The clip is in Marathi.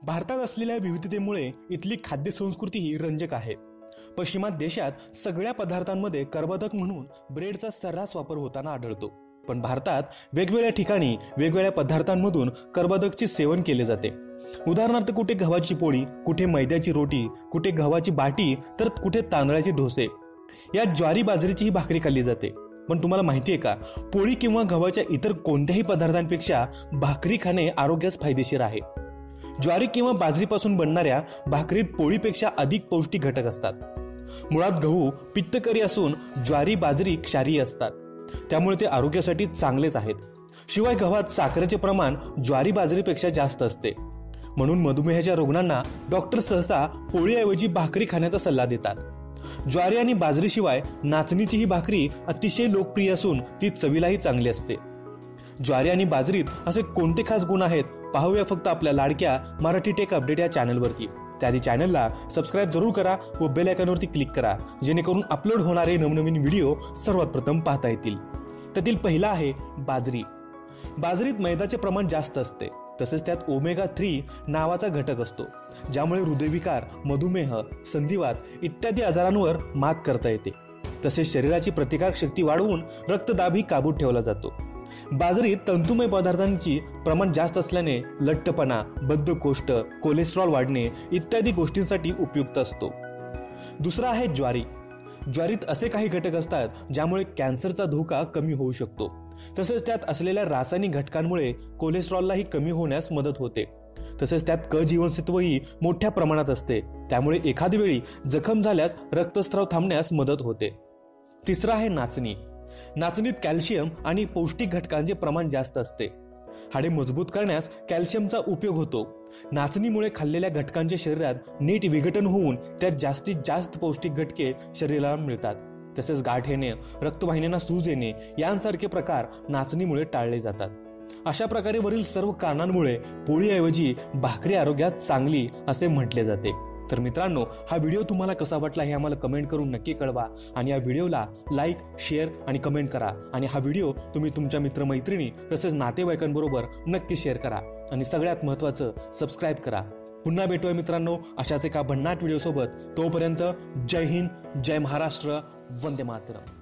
भारतात असलेल्या विविधतेमुळे इथली खाद्य संस्कृती ही रंजक आहे। पश्चिमात देशात सगळ्या पदार्थांमध्ये कर्बोदक म्हणून ब्रेडचा सर्रास वापर होताना आढळतो, पण भारतात वेगवेगळ्या ठिकाणी वेगवेगळ्या पदार्थांमधून कर्बोदकचे सेवन केले जाते। उदाहरणार्थ कुठे गव्हाची पोळी, कुठे मैद्याची रोटी, कुठे गव्हाची बाटी, तर कुठे तांदळाचे डोसे। या ज्वारी बाजरीची ही भाकरी खाल्ली जाते। पण तुम्हाला माहिती आहे का, पोळी किंवा गव्हाच्या इतर कोणत्याही पदार्थांपेक्षा भाकरी खाणे आरोग्यास फायदेशीर आहे। ज्वारी किंवा बाजरीपासून बनणाऱ्या भाकरीत पोळीपेक्षा अधिक पौष्टिक घटक असतात। मुळात गहू पित्तकारी असून ज्वारी बाजरी क्षारीय असतात, त्यामुळे ते आरोग्यासाठी चांगलेच आहेत। शिवाय गव्हात साखरेचे प्रमाण ज्वारी बाजरीपेक्षा जास्त असते, म्हणून मधुमेहाच्या रुग्णांना डॉक्टर सहसा पोळीऐवजी भाकरी खाण्याचा सल्ला देतात। ज्वारी आणि बाजरीशिवाय नाचणीची ही भाकरी अतिशय लोकप्रिय असून ती चवीलाही चांगली असते। ज्वारी आणि बाजरीत असे कोणते खास गुण आहेत, पाहूया फक्त आपल्या लाडक्या मराठी टेक अपडेट या चॅनलवरती। त्याआधी चॅनलला सबस्क्राईब जरूर करा व बेल आयकॉनवरती क्लिक करा, जेणेकरून अपलोड होणारे नवनवीन व्हिडिओ सर्वात प्रथम पाहता येतील। त्यातील पहिला आहे बाजरी। बाजरीत मैद्याचे प्रमाण जास्त असते, तसेच त्यात ओमेगा 3 नावाचा घटक असतो, ज्यामुळे हृदयविकार, मधुमेह, संधिवात इत्यादी आजारांवर मात करता येते। तसेच शरीराची प्रतिकारक शक्ती वाढवून रक्तदाबही काबूत ठेवला जातो। बाजरीत तंतुमय पदार्थांची प्रमाण जास्त असल्याने लठ्ठपणा, बद्धकोष्ठ, कोलेस्ट्रॉल वाढणे इत्यादी गोष्टींसाठी उपयुक्त असतो। दुसरा आहे ज्वारी। ज्वारीत असे काही घटक असतात ज्यामुळे कॅन्सरचा धोका कमी होऊ शकतो। तसेच त्यात असलेल्या रासायनिक घटकांमुळे कोलेस्ट्रॉललाही कमी होण्यास मदत होते। तसेच त्यात क जीवनसत्वही मोठ्या प्रमाणात असते, त्यामुळे एखादी वेळी जखम झाल्यास रक्तस्राव थांबण्यास मदत होते। तिसरा आहे नाचणी। नाचणीत कॅल्शियम आणि पौष्टिक घटकांचे प्रमाण जास्त असते। हाडे मजबूत करण्यास कॅल्शियमचा उपयोग होतो। नाचणीमुळे खाल्लेल्या घटकांचे शरीरात नीट विघटन होऊन त्यात जास्तीत जास्त पौष्टिक घटके शरीराला मिळतात। तसेच गाठ येणे, रक्तवाहिन्यांना सूज येणे यांसारखे प्रकार नाचणीमुळे टाळले जातात। अशा प्रकारे वरील सर्व कारणांमुळे पोळीऐवजी भाकरी आरोग्यात चांगली असे म्हटले जाते। तर मित्रांनो, हा व्हिडिओ तुम्हाला कसा वाटला हे आम्हाला कमेंट करून नक्की कळवा आणि या व्हिडिओला लाईक, शेअर आणि कमेंट करा। आणि हा व्हिडिओ तुम्ही तुमच्या मित्रमैत्रिणी तसेच नातेवाईकांबरोबर नक्की शेअर करा आणि सगळ्यात महत्त्वाचं सबस्क्राईब करा। पुन्हा भेटूया मित्रांनो अशाच एका भन्नाट व्हिडिओ सोबत। तोपर्यंत जय हिंद, जय महाराष्ट्र, वंदे मातरम।